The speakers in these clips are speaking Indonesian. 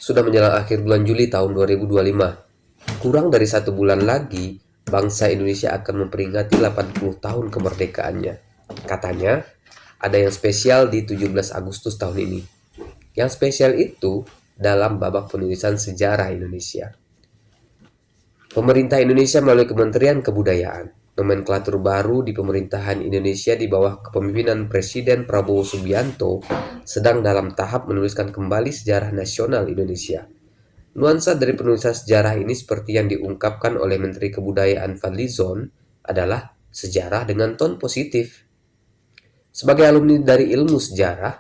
Sudah menjelang akhir bulan Juli tahun 2025. Kurang dari 1 bulan lagi, bangsa Indonesia akan memperingati 80 tahun kemerdekaannya. Katanya, ada yang spesial di 17 Agustus tahun ini. Yang spesial itu dalam babak penulisan sejarah Indonesia. Pemerintah Indonesia melalui Kementerian Kebudayaan, nomenklatur baru di pemerintahan Indonesia di bawah kepemimpinan Presiden Prabowo Subianto sedang dalam tahap menuliskan kembali sejarah nasional Indonesia. Nuansa dari penulisan sejarah ini seperti yang diungkapkan oleh Menteri Kebudayaan Fadlizon adalah sejarah dengan ton positif. Sebagai alumni dari ilmu sejarah,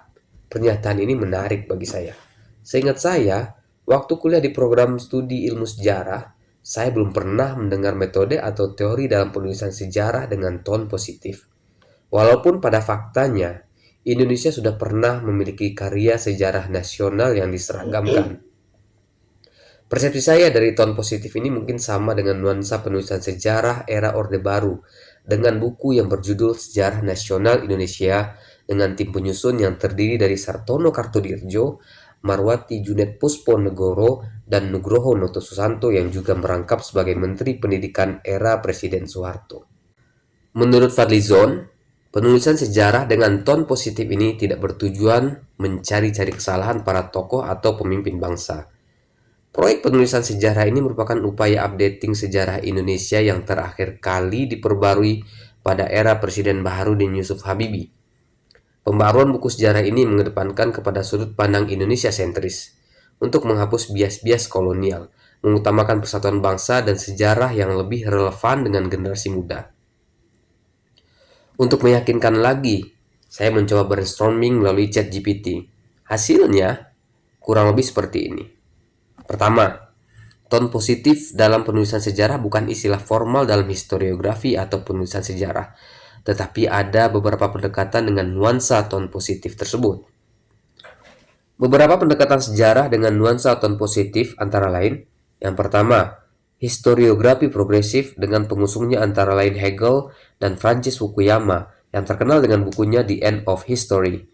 pernyataan ini menarik bagi saya. Seingat saya, waktu kuliah di program studi ilmu sejarah, saya belum pernah mendengar metode atau teori dalam penulisan sejarah dengan ton positif. Walaupun pada faktanya, Indonesia sudah pernah memiliki karya sejarah nasional yang diseragamkan. Persepsi saya dari ton positif ini mungkin sama dengan nuansa penulisan sejarah era Orde Baru dengan buku yang berjudul Sejarah Nasional Indonesia dengan tim penyusun yang terdiri dari Sartono Kartodirjo, Marwati Junet Pusponegoro, dan Nugroho Noto Susanto yang juga merangkap sebagai Menteri Pendidikan era Presiden Soeharto. Menurut Fadlizon, penulisan sejarah dengan ton positif ini tidak bertujuan mencari-cari kesalahan para tokoh atau pemimpin bangsa. Proyek penulisan sejarah ini merupakan upaya updating sejarah Indonesia yang terakhir kali diperbarui pada era Presiden Baharudin Yusuf Habibie. Pembaruan buku sejarah ini mengedepankan kepada sudut pandang Indonesia sentris untuk menghapus bias-bias kolonial, mengutamakan persatuan bangsa dan sejarah yang lebih relevan dengan generasi muda. Untuk meyakinkan lagi, saya mencoba brainstorming melalui ChatGPT. Hasilnya kurang lebih seperti ini. Pertama, ton positif dalam penulisan sejarah bukan istilah formal dalam historiografi atau penulisan sejarah, tetapi ada beberapa pendekatan dengan nuansa ton positif tersebut. Beberapa pendekatan sejarah dengan nuansa ton positif antara lain, yang pertama, historiografi progresif dengan pengusungnya antara lain Hegel dan Francis Fukuyama yang terkenal dengan bukunya The End of History.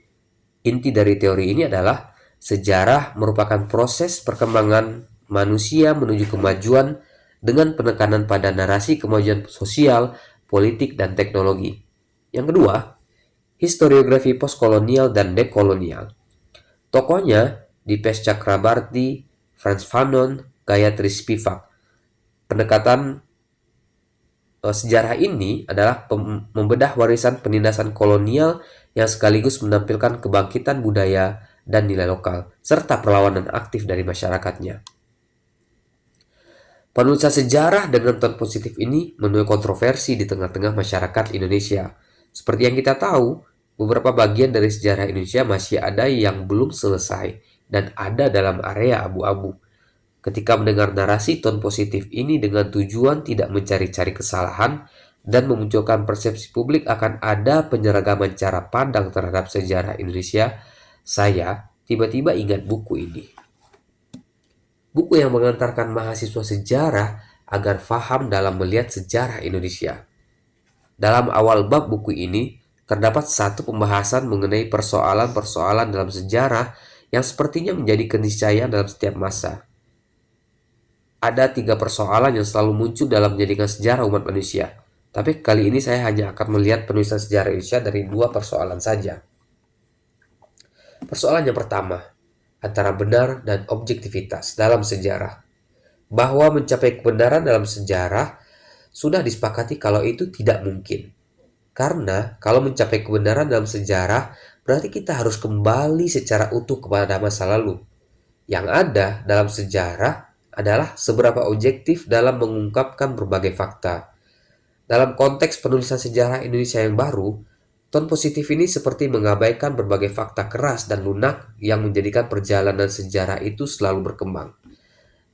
Inti dari teori ini adalah sejarah merupakan proses perkembangan manusia menuju kemajuan dengan penekanan pada narasi kemajuan sosial, politik, dan teknologi. Yang kedua, historiografi postkolonial dan dekolonial. Tokohnya Dipesh Chakrabarty, Frantz Fanon, Gayatri Spivak. Pendekatan sejarah ini adalah membedah warisan penindasan kolonial yang sekaligus menampilkan kebangkitan budaya dan nilai lokal, serta perlawanan aktif dari masyarakatnya. Penulisan sejarah dengan ton positif ini menuai kontroversi di tengah-tengah masyarakat Indonesia. Seperti yang kita tahu, beberapa bagian dari sejarah Indonesia masih ada yang belum selesai dan ada dalam area abu-abu. Ketika mendengar narasi ton positif ini dengan tujuan tidak mencari-cari kesalahan dan memunculkan persepsi publik akan ada penyeragaman cara pandang terhadap sejarah Indonesia, saya tiba-tiba ingat buku ini. Buku yang mengantarkan mahasiswa sejarah agar faham dalam melihat sejarah Indonesia. Dalam awal bab buku ini, terdapat satu pembahasan mengenai persoalan-persoalan dalam sejarah yang sepertinya menjadi keniscayaan dalam setiap masa. Ada 3 persoalan yang selalu muncul dalam menjadikan sejarah umat manusia. Tapi kali ini saya hanya akan melihat penulisan sejarah Indonesia dari 2 persoalan saja. Persoalan yang pertama, antara benar dan objektivitas dalam sejarah. Bahwa mencapai kebenaran dalam sejarah sudah disepakati kalau itu tidak mungkin. Karena kalau mencapai kebenaran dalam sejarah, berarti kita harus kembali secara utuh kepada masa lalu. Yang ada dalam sejarah adalah seberapa objektif dalam mengungkapkan berbagai fakta. Dalam konteks penulisan sejarah Indonesia yang baru, ton positif ini seperti mengabaikan berbagai fakta keras dan lunak yang menjadikan perjalanan sejarah itu selalu berkembang.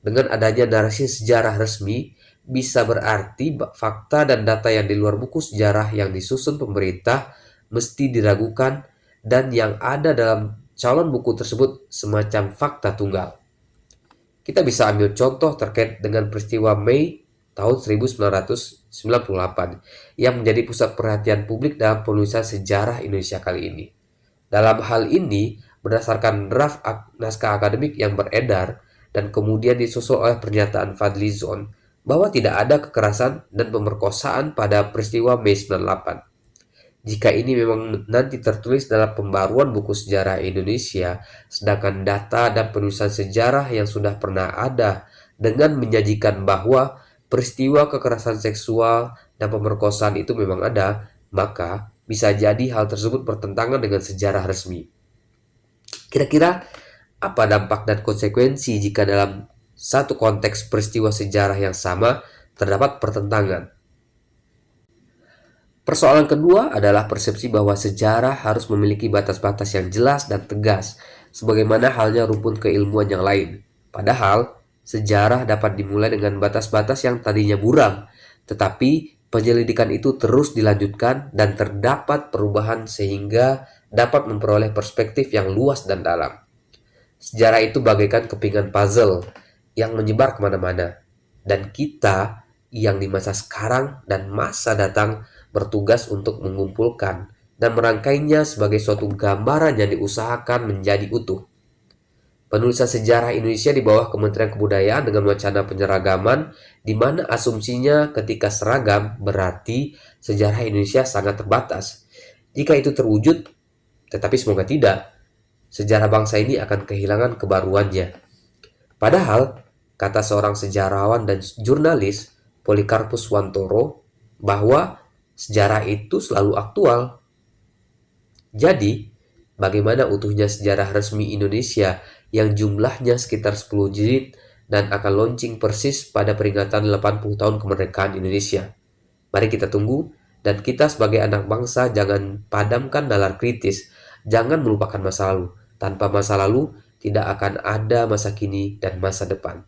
Dengan adanya narasi sejarah resmi, bisa berarti fakta dan data yang di luar buku sejarah yang disusun pemerintah mesti diragukan dan yang ada dalam calon buku tersebut semacam fakta tunggal. Kita bisa ambil contoh terkait dengan peristiwa Mei tahun 1998 yang menjadi pusat perhatian publik dalam penulisan sejarah Indonesia kali ini. Dalam hal ini, berdasarkan draft naskah akademik yang beredar, dan kemudian disusul oleh pernyataan Fadlizon bahwa tidak ada kekerasan dan pemerkosaan pada peristiwa Mei 98. Jika ini memang nanti tertulis dalam pembaruan buku sejarah Indonesia, sedangkan data dan penulisan sejarah yang sudah pernah ada dengan menyajikan bahwa peristiwa kekerasan seksual dan pemerkosaan itu memang ada, maka bisa jadi hal tersebut bertentangan dengan sejarah resmi. Kira-kira apa dampak dan konsekuensi jika dalam satu konteks peristiwa sejarah yang sama terdapat pertentangan? Persoalan kedua adalah persepsi bahwa sejarah harus memiliki batas-batas yang jelas dan tegas, sebagaimana halnya rumpun keilmuan yang lain. Padahal, sejarah dapat dimulai dengan batas-batas yang tadinya buram, tetapi penyelidikan itu terus dilanjutkan dan terdapat perubahan sehingga dapat memperoleh perspektif yang luas dan dalam. Sejarah itu bagaikan kepingan puzzle yang menyebar kemana-mana, dan kita yang di masa sekarang dan masa datang bertugas untuk mengumpulkan dan merangkainya sebagai suatu gambaran yang diusahakan menjadi utuh. Penulisan sejarah Indonesia di bawah Kementerian Kebudayaan dengan wacana penyeragaman, di mana asumsinya ketika seragam berarti sejarah Indonesia sangat terbatas. Jika itu terwujud, tetapi semoga tidak, sejarah bangsa ini akan kehilangan kebaruannya. Padahal, kata seorang sejarawan dan jurnalis, Polikarpus Wantoro, bahwa sejarah itu selalu aktual. Jadi, bagaimana utuhnya sejarah resmi Indonesia yang jumlahnya sekitar 10 jilid dan akan launching persis pada peringatan 80 tahun kemerdekaan Indonesia? Mari kita tunggu, dan kita sebagai anak bangsa jangan padamkan nalar kritis, jangan melupakan masa lalu. Tanpa masa lalu, tidak akan ada masa kini dan masa depan.